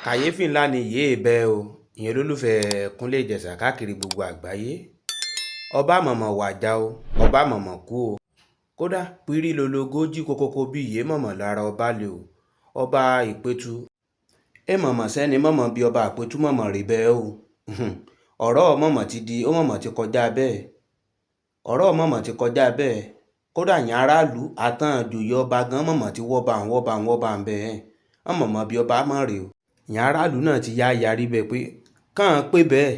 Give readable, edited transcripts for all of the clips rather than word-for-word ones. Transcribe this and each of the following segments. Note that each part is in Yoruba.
kàyééfì ńlá ni yéé bẹ́ o ìyẹn olólùfẹ́ Kúnlé Ìjẹ̀ṣà káàkiri gbogbo àgbáyé. ọba mọ̀mọ̀ wàjà o, ọba mọ̀mọ̀ kú o. kódà pírí lológo jí kokoko bí ìyé mọ̀mọ̀ lára ọba lè o. ọba ìpẹ̀tù ẹ mọ̀mọ̀ sẹ́ni mọ̀mọ̀ bí ọba ìpẹ̀tù mọ̀mọ̀ rí bẹ́ẹ̀ o. ọ̀rọ̀ mọ̀mọ̀ ti di ó mọ̀mọ̀ ti kọjá bẹ́ẹ̀. ọ̀rọ̀ mọ̀mọ̀ ti kọjá bẹ́ẹ̀. kódà yẹn aráàlú àtàn àjòyè ọba gan mọ̀mọ̀ ti wọ́ba ń bẹ́ẹ̀ wọ́n mọ̀mọ̀ bí ọba mọ̀ rè o. ìyẹn aráàlú náà ti yá yarí bẹ́ẹ̀ pé kàn án pé bẹ́ẹ̀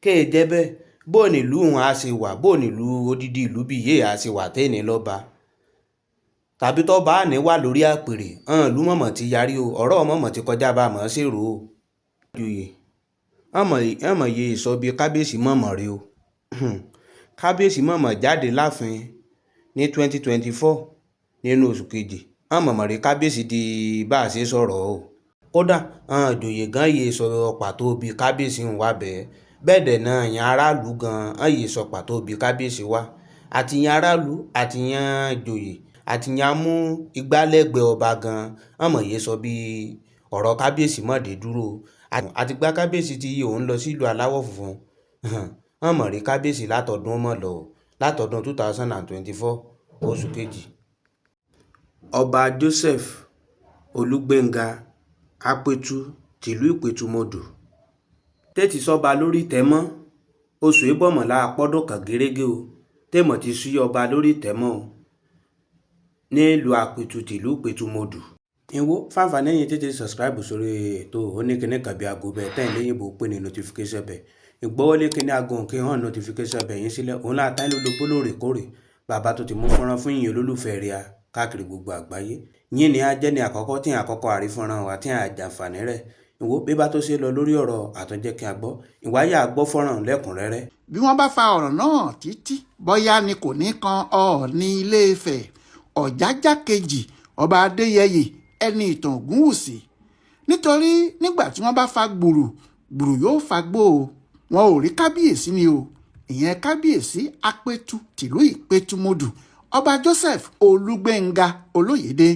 kéè jẹ́ bẹ́ẹ̀ bó nílùú òun á ṣe wà bó nílùú odidi ìlú bíi yéè á ṣe wà téèní lọ́ba tàbí tó bá ní wà lórí àpèrè hàn lú mọ̀mọ̀ ti yarí o. ọ̀rọ̀ mọ̀mọ̀ ti kọjá bá a mọ̀ ọ́ ṣèrò o. joyè àmọ̀ yẹ ìsọ bíi kábíyèsí mọ̀mọ̀ rè o. kábíyèsí mọ̀mọ̀ jáde láàfin ní 2024 nínú oṣù kejì àmọ̀mọ̀ rè kábíyèsí di bá a ṣe sọ̀rọ̀ o. kódà àwọn ìjòyè gan yìí sọ pàtó bí kábíyèsí ń wá bẹ́ẹ̀ bẹ́ẹ̀ dẹ̀ náà yan aráàlú gan yìí sọ pàtó bí kábíyèsí wá àti yan aráàlú àti yan ìjòyè àti yan mú igbálẹ́gbẹ̀ẹ́ ọba gan àmọ̀ yìí sọ bí ọ̀rọ̀ kábíyèsí mọ̀dé dúró àti gba kábíyèsí tí òun lọ sílùú aláwọ̀ funfun àmọ̀ rí kábíyèsí látọdún mọ̀ lọ látọdún 2024 oṣù kejì. ọba Joseph Olúgbénga Apẹ̀tù tìlú Ìpẹ̀tùmodù tètè sọba lórí tẹ́mọ́ oṣù ìbọ̀mọ̀lá àpọ́dún kan gẹ́rẹ́gẹ́ o tèmọ̀ ti sí ọba lórí tẹ́mọ́ o nílùú Apẹ̀tù tìlú Ìpẹ̀tùmodù. ìwọ fáfáà yín tètè subscribe sórí ètò oníkíní kàbí aago bẹ́ẹ̀ tẹ́ ilé yìnbó pé ní notification bẹ́ẹ̀ ìgbọ́wọ́lé kíní aago òǹkè hàn notification bẹ́ẹ̀ yín sílẹ̀ òun láta lólobó lóòrèkóòrè bàbá tó ti mú fọ́nrán fún yín olólùfẹ́ rẹ̀ káàkiri gbogbo àgbáyé yín ni á jẹ́ ní àkọ́kọ́ tí àkọ́kọ́ àrífọ́nrán wa tí àjàǹfààní rẹ̀ ìwọ bí bá tó ṣe lọ lórí ọ̀rọ̀ àtúnjẹ́ kí a gbọ́ ìwáyà gbọ́ fọ́nrán lẹ́kùnrẹ́rẹ́. bí wọ́n bá fa ọ̀rọ̀ náà títí bóyá ni kò ní kan Ọọ̀ni Ilé-Ifẹ̀ Ọ̀jájá kejì ọba Adéyẹyè ẹni ìtàn Ògúnwùsì nítorí nígbà tí wọ́n bá fa gbùrù gbùrù yóò fa gbó o wọn ò rí kábíyèsí ni o ìyẹn kábíyèsí Apẹ̀tù tìlú Ìpẹ̀tùmodù ọba Joseph Olúgbénga Olóyèdè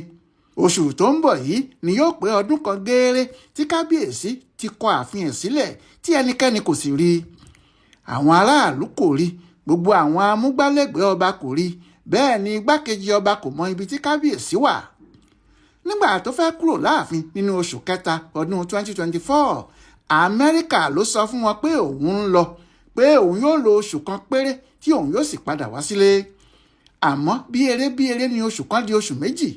oṣù tó ń bọ̀ yìí ni yóò pé ọdún kan gééré tí kábíyèsí ti kọ ààfin ẹ̀ sílẹ̀ tí ẹnikẹ́ni kò sì rí àwọn aráàlú kò rí gbogbo àwọn amúgbálẹ́gbẹ̀ẹ́ ọba kò rí bẹ́ẹ̀ ni igbákejì ọba kò mọ ibi tí kábíyèsí wà nígbà tó fẹ́ kúrò láàfin nínú oṣù kẹta ọdún 2024 Amẹ́ríkà ló sọ fún wọn pé òun ń lọ pé òun yóò lo oṣù kan péré tí òun yóò sì padà wá sílé àmọ́ bí eré ni oṣù kan di oṣù méjì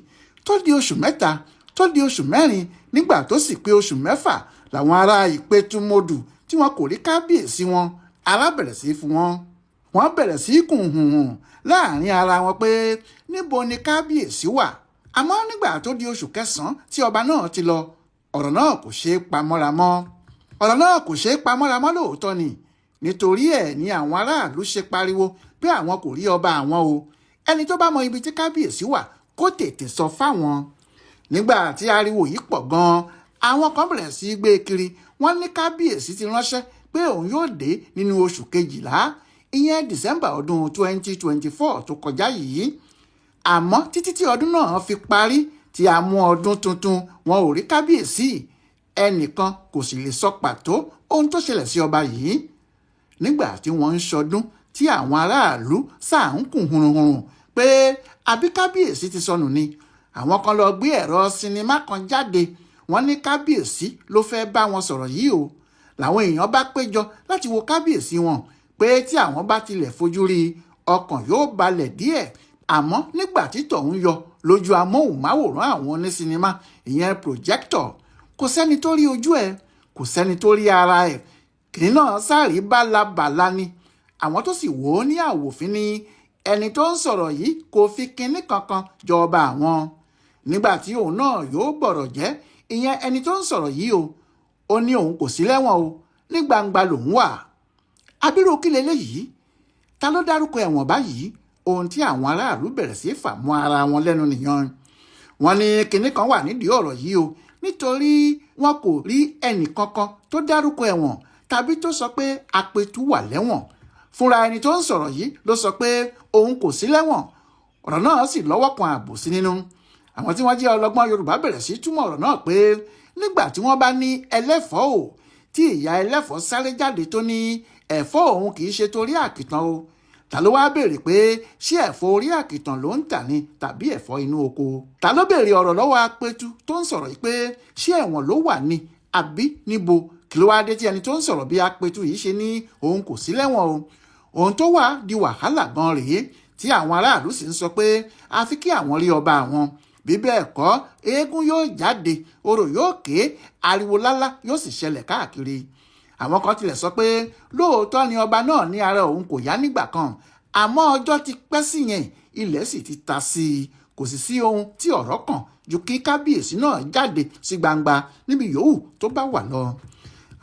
tó di oṣù mẹ́ta tó di oṣù mẹ́rin nígbà tó sì pé oṣù mẹ́fà làwọn ará Ìpẹ̀tùmodù tí wọn kò rí kábíyèsí wọn ara bẹ̀rẹ̀ sí fún wọn bẹ̀rẹ̀ sí kùnhùn láàrin ara wọn pé níbo ni kábíyèsí wà àmọ́ nígbà tó di oṣù kẹsàn-án tí ọba náà ti lọ ọ̀rọ̀ náà kò ṣeé pamọ́ra mọ́ lóòótọ́ ni nítorí ẹ̀ ni àwọn aráàlú ṣe pariwo pé àwọn kò rí ọba àwọn o ẹni tó bá mọ ibi tí kábíyèsí wà kó tètè sọ fáwọn nígbà tí ariwo yìí pọ̀ gan-an àwọn kan bẹ̀rẹ̀ sí í gbé kiri wọ́n ní kábíyèsí ti ránṣẹ́ pé òun yóò dé nínú oṣù kejìlá ìyẹn December ọdún 2024 tó kọjá yìí àmọ́ títí tí ọdún náà fi parí tí a mú ọdún tuntun wọn ò rí kábíyèsí ẹnìkan kò sì lè sọ pàtó ohun tó ṣẹlẹ̀ sí ọba yìí nígbà tí wọ́n ń ṣọdún tí àwọn aráàlú sáà ń kùn hurunhurun pé àbí kábíyèsí ti sọnù ni àwọn kan lọ gbé ẹ̀rọ sinimá kan jáde wọ́n ní kábíyèsí ló fẹ́ bá wọn sọ̀rọ̀ yìí o làwọn èèyàn bá péjọ láti wo kábíyèsí wọn pé tí àwọn bá tilẹ̀ fojú rí ọkàn yóò balẹ̀ díẹ̀ àmọ́ nígbà tí tọ̀hún yọ lójú amóhùnmáwòrán àwọn onísinimá ìyẹn projector kò sẹ́ni tó rí ojú ẹ̀ kò sẹ́ni tó rí ara ẹ̀ kìnìún náà sáré bálabàla ni àwọn tó sì wò ó ní àwòfín ni ẹni tó ń sọ̀rọ̀ yìí kò fi kinní kankan jọba àwọn nígbà tí òun náà yóò gbọ̀rọ̀ jẹ́ ìyẹn ẹni tó ń sọ̀rọ̀ yìí o ó ní òun kò sí lẹ́wọ̀n o ní gbangba lòun wà abirú kí leléyìí ta ló dárúkọ ẹ̀wọ̀n báyìí ohun tí àwọn aráàlú bẹ̀rẹ̀ sí fà mọ́ ara wọn lẹ́nu nìyẹn wọ́n ní kinní kan wà nídìí ọ̀rọ̀ yìí o nítorí wọn kò rí ẹnì kankan tó dárúkọ ẹ̀wọ̀n tàbí tó sọ pé Apẹ̀tù wà lẹ́wọ̀n fúnra ẹni tó ń sọ̀rọ̀ yìí ló sọ pé òun kò sí lẹ́wọ̀n ọ̀rọ̀ náà sì lọ́wọ́ kan àbòsí nínú àwọn tí wọ́n jẹ́ ọlọ́gbọ́n Yorùbá bẹ̀rẹ̀ sí túmọ̀ ọ̀rọ̀ náà pé nígbà tí wọ́n bá ní ẹlẹ́fọ́ o tí ìyá ẹlẹ́fọ́ sáré jáde tó ní ẹ̀fọ́ òun kì í ṣe torí àkìtàn o ta ló wá béèrè pé ṣé ẹ̀fọ́ orí àkìtàn ló ń tà ní tàbí ẹ̀fọ́ inú oko ta ló béèrè ọ̀rọ̀ lọ́wọ́ apẹtu tó ń sọ̀rọ̀ yìí pé ṣé ẹ̀wọ̀n ló wà ní àbí níbo kí ló wá dé tí ẹni tó ń sọ̀rọ̀ bí apẹtu yìí ṣe ní òun kò sí lẹ́wọ̀n o ohun tó wà di wàhálà gan rèé tí àwọn aráàlú sì ń sọ pé àfi kí àwọn rí ọba àwọn bí bẹ́ẹ̀ kọ́ eégún yóò jáde orò yóò ké ariwo lálá yóò sì ṣẹlẹ̀ káàkiri àwọn kan tilẹ̀ sọ pé lóòótọ́ ni ọba náà ní ara òun kò yá nígbà kan àmọ́ ọjọ́ ti pẹ́ sí yẹn ilẹ̀ sì ti ta sí i kò sì sí ohun tí ọ̀rọ̀ kàn ju kí kábíyèsí náà jáde sí gbangba níbi yòówù tó bá wà lọ.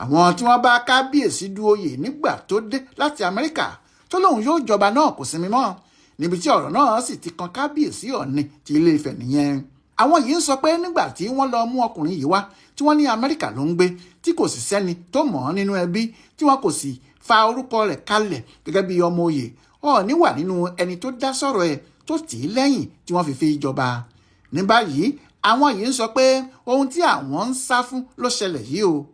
àwọn tí wọ́n bá kábíyèsí du oyè nígbà tó dé láti Amẹ́ríkà tó lóun yóò jọba náà kò sinmi mọ́ níbi tí ọ̀rọ̀ náà sì ti kan kábíyèsí Ọ̀ọ̀ni ti Ilé Ifẹ̀ nìyẹn. àwọn yìí ń sọ pé nígbà tí wọ́n lọ mú ọkùnrin yìí wá tí wọ́n ní Amẹ́ríkà ló ń gbé tí kò sì sẹ́ni tó mọ̀ ọ́n nínú ẹbí tí wọ́n kò sì fa orúkọ rẹ̀ kalẹ̀ gẹ́gẹ́ bí ọmọ oyè Ọọ̀ni wà nínú ẹni tó dá sọ̀rọ̀ ẹ̀ tó tì í lẹ́yìn tí wọ́n fi jọba. ní báyìí àwọn yìí ń sọ pé ohun tí àwọn ń sá fún ló ṣẹlẹ̀ yìí o.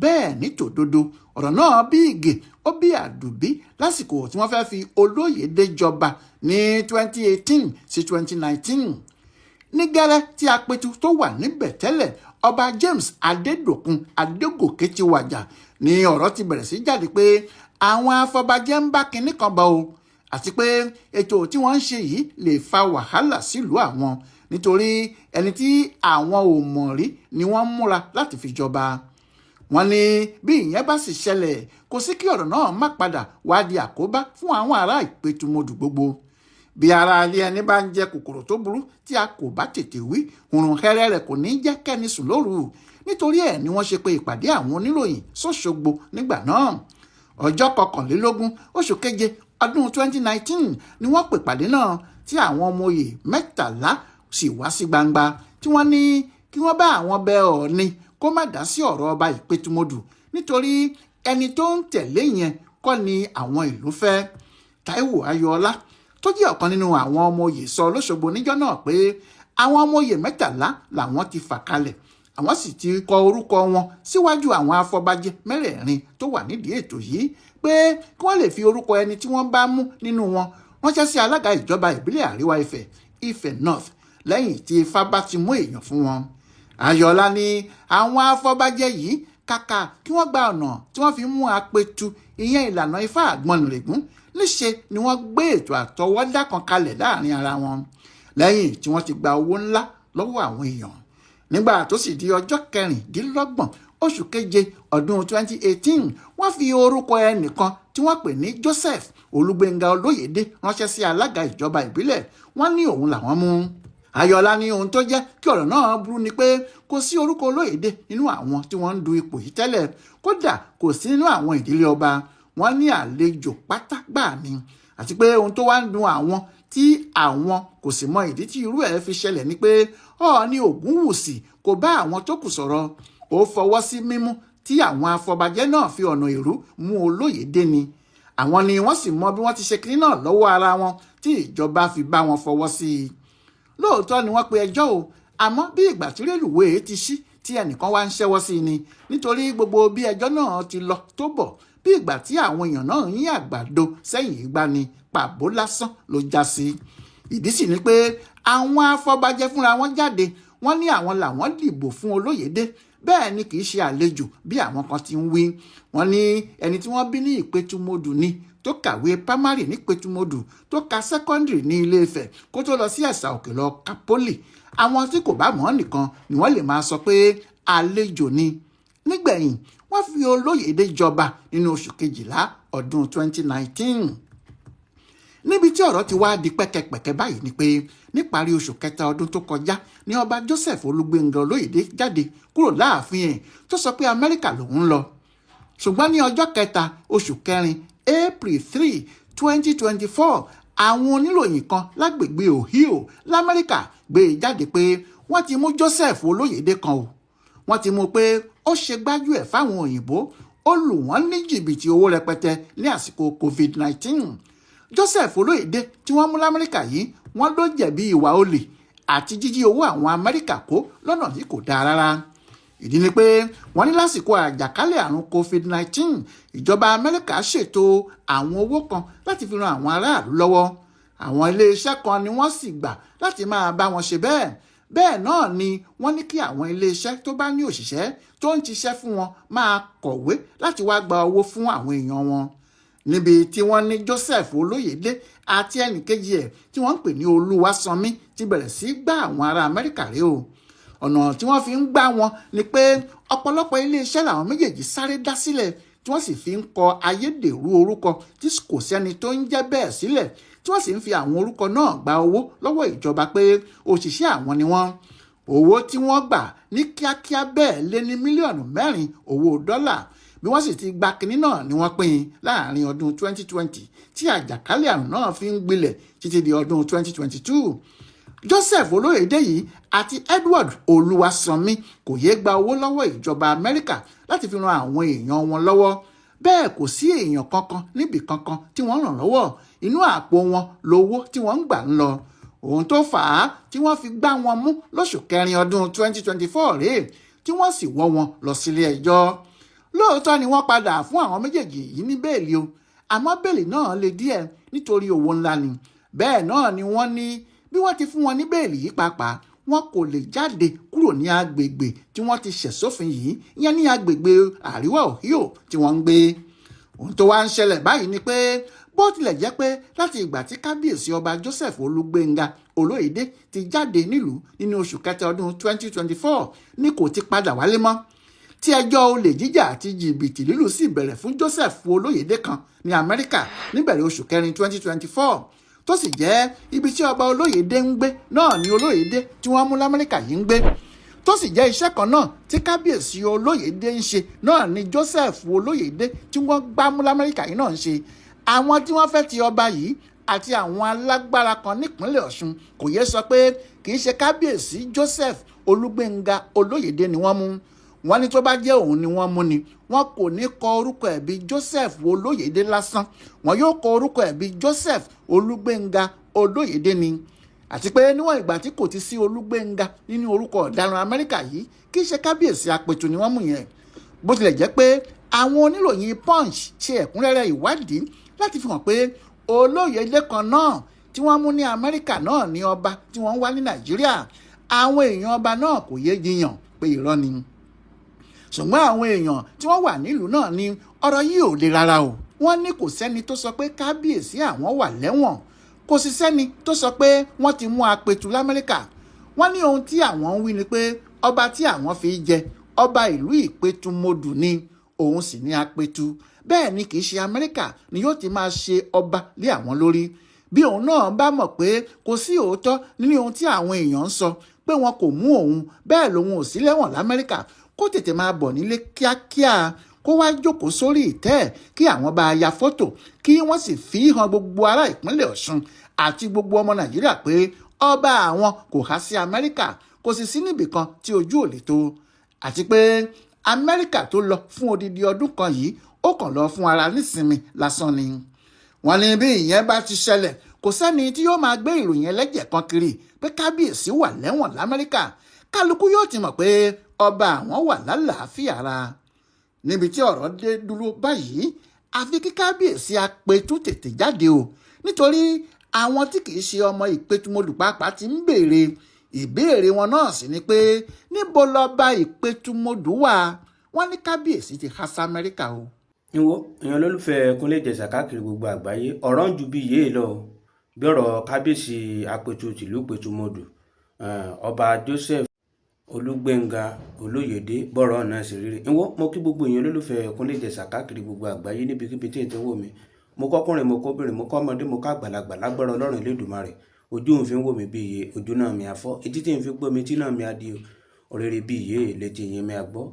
bẹ́ẹ̀ ní tòdodo ọ̀rọ̀ náà bí ìgè ó bí àdùbí lásìkò tí wọ́n fẹ́ fi Olóyèdé jọba ní 2018 sí 2019. ní gẹ́rẹ́ tí apẹtu tó wà níbẹ̀ tẹ́lẹ̀ ọba James Adédòkun Adégòkè ti wàjà ní ọ̀rọ̀ ti bẹ̀rẹ̀ sí jáde pé àwọn afọbajẹ́ ń bá kinní kan bọ̀ o àti pé ètò tí wọ́n ń ṣe yìí lè fa wàhálà sílùú àwọn nítorí ẹni tí àwọn ò mọ̀ rí ni wọ́n múra láti fi jọba. wọ́n ní bí ìyẹn bá sì ṣẹlẹ̀ kò sí kí ọ̀rọ̀ náà má padà wá di àkóbá fún àwọn ará Ìpẹ̀tùmọdù gbogbo. bí ara ilé ẹni bá ń jẹ kòkòrò tó burú tí a kò bá tètè wí hùrùn hẹrẹ rẹ̀ kò ní jẹ́ kẹ́ni sùn lóru nítorí ẹ̀ ni wọ́n ṣe pé ìpàdé àwọn oníròyìn s'Óṣogbo nígbà náà. ọjọ́ 21 oṣù keje ọdún 2019 ni wọ́n pè pàdé náà tí àwọn ọmọ oyè 13 sì wá sí gbangba tí wọ́n ní kí wọ́n bá àwọn bẹ Ọọ̀ni kó má dá sí ọ̀rọ̀ ọba Ìpẹ̀tùmọdù nítorí ẹni tó ń tẹ̀lé yẹn kọ́ ni àwọn ìlú fẹ́. Táíwò Ayọ̀ọ́lá tó jẹ́ ọ̀kan nínú àwọn ọmọ oyè sọ l'Óṣogbo níjọ́ náà pé àwọn ọmọ oyè 13 làwọn ti fà kalẹ̀ àwọn sì ti kọ orúkọ wọn síwájú àwọn afọbajẹ mẹ́rẹ̀ẹ̀rin tó wà nídìí ètò yìí pé kí wọ́n lè fi orúkọ ẹni tí wọ́n bá mú nínú wọn ránṣẹ́ sí alága ìjọba ìbílẹ̀ Àríwá Ifẹ̀ Ifẹ̀ North lẹ́yìn tí Ifá bá ti mú èèyàn fún wọn. Ayọ̀ọ́lá ní àwọn afọbajẹ yìí kàkà kí wọ́n gba ọ̀nà tí wọ́n fi mú apẹtu ìyẹn ìlànà Ifá Àgbọnnìrègún níṣe ni wọ́n gbé ètò àtọwọ́dá kan kalẹ̀ láàrin ara wọn lẹ́yìn tí wọ́n ti gba owó ńlá lọ́wọ́ àwọn èèyàn. nígbà tó sì di ọjọ́ 26 oṣù keje ọdún 2018 wọ́n fi orúkọ ẹnìkan tí wọ́n pè ní Joseph Olúgbénga Olóyèdé ránṣẹ́ sí alága ìjọba ìbílẹ̀ wọ́n ní òun làwọn mú. Ayọ̀ọ́lá ní ohun tó jẹ́ kí ọ̀rọ̀ náà burú ni pé kò sí orúkọ Olóyèdé nínú àwọn tí wọ́n ń du ipò yìí tẹ́lẹ̀ kódà kò sí nínú àwọn ìdílé ọba wọ́n ní àlejò pátágbà ni àti pé ohun tó wá ń dùn àwọn tí àwọn kò sì mọ ìdí tí irú ẹ̀ fi ṣẹlẹ̀ ni pé Ọọ̀ni Ògúnwùsì kò bá àwọn tó kù sọ̀rọ̀ ó fọwọ́ sí mímú tí àwọn afọbajẹ́ náà fi ọ̀nà èrú mú Olóyèdé ni àwọn ni wọ́n sì mọ bí wọ́n ti ṣe kiri náà lọ́wọ́ ara wọn tí ìjọba fi bá wọn fọwọ́ sí i. lóòótọ́ ni wọ́n pe ẹjọ́ o àmọ́ bí ìgbà tí rélùwéè ti ṣí tí ẹnìkan wá ń ṣẹ́wọ́ sí i ni nítorí gbogbo bí ẹjọ́ náà ti lọ tó bọ̀ bí ìgbà tí àwọn èèyàn náà yín àgbàdo sẹ́yìn ìgbà ni pàbó lásán ló já sí. ìdí sì ni pé àwọn afọbajẹ fúnra wọn jáde wọ́n ní àwọn làwọn dìbò fún Olóyèdé bẹ́ẹ̀ ni kì í ṣe àlejò bí àwọn kan ti ń wí. wọ́n ní ẹni tí wọ́n bí ní Ìpẹ̀tùmọdù ni tó kàwé pámárì ní Ìpẹ̀tùmọdù tó ka sẹ́kọ́ndìrì ní Ilé Ifẹ̀ kó tó lọ sí Ẹ̀sà Òkè lọ ka pólì. àwọn tí kò bá mọ̀ nìkan ni wọ́n lè máa sọ pé àlejò ni. nígbẹ̀yìn wọ́n fi Olóyèdé jọba nínú oṣù kejìlá ọdún 2019. níbi tí ọ̀rọ̀ ti wá di pẹ́kẹ́pẹ́kẹ́ báyìí ni pé níparí oṣù kẹta ọdún tó kọjá ní ọba Joseph Olúgbénga Olóyèdé jáde kúrò láàfin ẹ̀ tó sọ pé Amẹ́ríkà lòun lọ. ṣùgbọ́n ní ọjọ́ kẹta oṣù kẹrin April 3, 2024 àwọn oníròyìn kan lágbègbè Ohio l'Amẹ́ríkà gbé e jáde pé wọ́n ti mú Joseph Olóyèdé kan o. wọ́n ti mú pé ó ṣe gbájú-ẹ̀ fáwọn òyìnbó ó lù wọ́n ní jìbìtì owó rẹpẹtẹ ní àsìkò COVID-19. Joseph Olóyèdé tí wọ́n mú l'Amẹ́ríkà yìí wọ́n ló jẹ̀bi ìwà olè àti jíjí owó àwọn Amẹ́ríkà kó lọ́nà tí kò dáa rárá. ìdí ni pé wọ́n ní lásìkò àjàkálẹ̀ àrùn COVID-19 ìjọba Amẹ́ríkà ṣètò àwọn owó kan láti fi ran àwọn aráàlú lọ́wọ́. Àwọn iléeṣẹ́ kan ni wọ́n sì gbà láti máa bá wọn ṣe bẹ́ẹ̀. Bẹ́ẹ̀ náà ni wọ́n ní kí àwọn iléeṣẹ́ tó bá ní òṣìṣẹ́ tó ń ṣiṣẹ́ fún wọn máa kọ̀wé láti wá gba owó fún àwọn èèyàn wọn. Níbi tí wọ́n ní Joseph Olóyèdé àti ẹnìkejì ẹ̀ tí wọ́n ń pè ní Olúwasanmi ti bẹ̀rẹ̀ sí gbá àwọn ará Amẹ́ríkà rèé o. Ọ̀nà tí wọ́n fi ń gbá wọn ni pé ọ̀pọ̀lọpọ̀ iléeṣẹ́ làwọn méjèèjì sáré dá sílẹ̀ tí wọ́n sì fi ń kọ ayédèrú orúkọ tí kò sẹ́ni tó ń jẹ́ bẹ́ẹ̀ sílẹ̀ tí wọ́n sì ń fi àwọn orúkọ náà gba owó lọ́wọ́ ìjọba pé òṣìṣẹ́ àwọn ni wọ́n. Owó tí wọ́n gbà ní kíákíá bẹ́ẹ̀ lé ní mílíọ̀nù 4 owó dọ́là. Bí wọ́n sì ti gba kinní náà ni wọ́n pín in láàrin ọdún 2020 tí àjàkálẹ̀ àrùn náà fi ń gbilẹ̀ títí di ọdún 2022. Joseph Olóyèdé yìí àti Edward Olúwasanmi kò yéé gba owó lọ́wọ́ ìjọba Amẹ́ríkà láti fi ran àwọn èèyàn wọn lọ́wọ́. Bẹ́ẹ̀ kò sí èèyàn kankan níbì kankan tí wọ́n ràn lọ́wọ́. Inú àpò wọn lówó tí wọ́n ń gbà ń lọ. Ohun tó fà á tí wọ́n fi gbá wọn mú lóṣù kẹrin ọdún 2024 rèé tí wọ́n sì wọ́ wọn lọ sílé ẹjọ́. Lóòótọ́ ni wọ́n padà fún àwọn méjèèjì yìí ní bẹ́ẹ̀lì o, àmọ́ bẹ́ẹ̀lì náà le díẹ̀ nítorí owó ńlá ni. Bẹ́ẹ̀ náà ni wọ́n ní bí wọ́n ti fún wọn ní bẹ́ẹ̀lì yìí pàápàá wọn kò lè jáde kúrò ní agbègbè tí wọ́n ti ṣẹ̀sófin yìí, ìyẹn ní agbègbè àríwá Ohio tí wọ́n ń gbé. Ohun tó wá ń ṣẹlẹ̀ báyìí ni pé bó tilẹ̀ jẹ́ pé láti ìgbà tí kábíyèsí ọba Joseph Olúgbénga Olóyèdé ti jáde nílùú nínú oṣù kẹta ọdún 2024 ni kò ti padà wálé mọ́, tí ẹjọ́ olè jíjà àti jìbìtì lílù sì bẹ̀rẹ̀ fún Joseph Olóyèdé kan ní Amẹ́ríkà níbẹ̀rẹ̀ oṣù kẹrin 2024 tó sì jẹ́ ibi tí ọba Olóyèdé ń gbé náà ni Olóyèdé tí wọ́n mú l'Amẹ́ríkà yìí ń gbé, tó sì jẹ́ iṣẹ́ kan náà tí kábíyèsí Olóyèdé ń ṣe náà ni Joseph Olóyèdé tí wọ́n gbá mú l'Amẹ́ríkà yìí náà ń ṣe. Àwọn tí wọ́n fẹ́ ti ọba yìí àti àwọn alágbára kan nípínlẹ̀ Ọ̀ṣun kò yé sọ pé kì í ṣe kábíyèsí Joseph Olúgbénga Olóyèdé ni wọ́n mú. Wọ́n ní tó bá jẹ́ òun ni wọ́n mú ni wọ́n kò ní kọ orúkọ ẹ̀ bí Joseph Olóyèdé lásán, wọ́n yóò kọ orúkọ ẹ̀ bí Joseph Olúgbénga Olóyèdé ni. Àti pé níwọ̀n ìgbà tí kò ti sí Olúgbénga nínú orúkọ ọ̀daràn Amẹ́ríkà yìí kì í ṣe kábíyèsí apẹ̀tù ni wọ́n mú yẹn. Bó tilẹ̀ jẹ́ pé àwọn oníròyìn Punch ṣe ẹ̀kúnrẹ́rẹ́ ìwádìí láti fi hàn pé Olóyèdé kan náà tí wọ́n mú ní Amẹ́ríkà náà ní ọba tí wọ́n ń wá ní Nàìjíríà. Àwọn èèyàn ọba náà kò yé jiyàn pé irọ́ ni. Ṣùgbọ́n àwọn èèyàn tí wọ́n wà nílùú náà ní ọ̀rọ̀ yìí ò le rárá o. Wọ́n ní kò sẹ́ni tó sọ pé kábíyèsí àwọn wà lẹ́wọ̀n, kò sì sẹ́ni tó sọ pé wọ́n ti mú apẹ̀tù l'Amẹ́ríkà. Wọ́n ní ohun tí àwọn ń wí ni pé ọba tí àwọn fi jẹ ọba ìlú Ìpẹ̀tùmodù ni, òun sì ní apẹ̀tù. Bẹ́ẹ̀ ni kì í ṣe Amẹ́ríkà ni yóò ti máa ṣe ọba lé àwọn lórí. Bí òun náà bá mọ̀ pé kò sí òótọ́ nínú ohun tí àwọn èèyàn ń sọ pé wọn kò mú òun, bẹ́ẹ̀ lòun ò sí lẹ́wọ̀n l'Amẹ́ríkà, kó tètè máa bọ̀ nílé kíákíá, kó wá jókòó sórí ìtẹ́ kí àwọn bá ya fọ́tò kí wọ́n sì fi hàn gbogbo ará ìpínlẹ̀ Ọ̀ṣun àti gbogbo ọmọ Nàìjíríà pé ọba àwọn kò há sí Amẹ́ríkà, kò sì sí níbìkan tí ojú ò lè tó. Àti pé Amẹ́ríkà tó lọ fún odidi ọdún kan yìí ó kàn lọ fún ara nísinmi lásán ni. Wọ́n ní bí ìyẹn bá ti ṣẹlẹ̀ kò sẹ́ni tí yóò máa gbé ìròyìn ẹlẹ́jẹ̀ kan kiri pé kábíyèsí wà lẹ́wọ̀n l'Amẹ́ríkà. Kálukú yóò ti mọ̀ pé ọba àwọn wà lálàáfíà ara. Níbi tí ọ̀rọ̀ dé dúró báyìí àfi kí kábíyèsí apẹ̀tù tètè jáde o, nítorí àwọn tí kì í ṣe ọmọ Ìpẹ̀tùmodù pàápàá ti ń béèrè. Ìbéèrè wọn náà sì ni pé níbo lọba Ìpẹ̀tùmodù wà? Wọ́n ní kábíyèsí ti há sí Amẹ́ríkà o. ìwọ èèyàn olólùfẹ́ Kúnlé Ìjẹ̀ṣà káàkiri gbogbo àgbáyé, ọ̀rọ̀ ń ju bí yéé lọ bí ọ̀rọ̀ kábíyèsí apẹ̀tù tìlú Ìpẹ̀tùmodù ọba Joseph Olúgbénga Olóyèdé bọ́rọ̀ náà sì rírí. ìwọ mo kí gbogbo èèyàn olólùfẹ́ Kúnlé Ìjẹ̀ṣà káàkiri gbogbo àgbáyé níbikíbi tí ètò wò mí, mo kọ́kùnrin mo kóbìnrin mo kọ́mọdé mo kágbàlagbà lágbára Ọlọ́run Elédùmarè. Ojú òun fi ń wò mí bí iye, ojú náà mi àfọ́, etí tí ń fi gbọ́ mi tí náà mi adìo, òrèrè bí iye létí yín mi àgbọ́.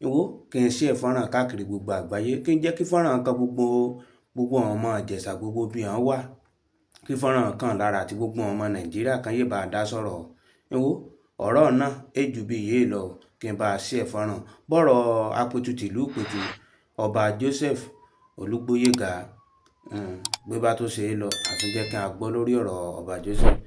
ìwọ kí n ṣe fọ́nrán káàkiri gbogbo àgbáyé, kí n jẹ́ kí fọ́nrán kan gbogbo àwọn ọmọ Ìjẹ̀ṣà gbogbo bí wọ́n wà, kí fọ́nrán kan lára àti gbogbo ọmọ Nàìjíríà kan yé bá a dá sọ̀rọ̀. ìwọ ọ̀rọ̀ náà èjù bí iye lọ, kí n bá a ṣe fọ́nrán bọ́rọ̀ apẹ̀tù tìlú Ìpẹ̀tù ọba Joseph Olúgbénga gbé bá tó ṣe é lọ, àfi jẹ́ kí a gbọ́ lórí ọ̀rọ̀ ọba Joseph.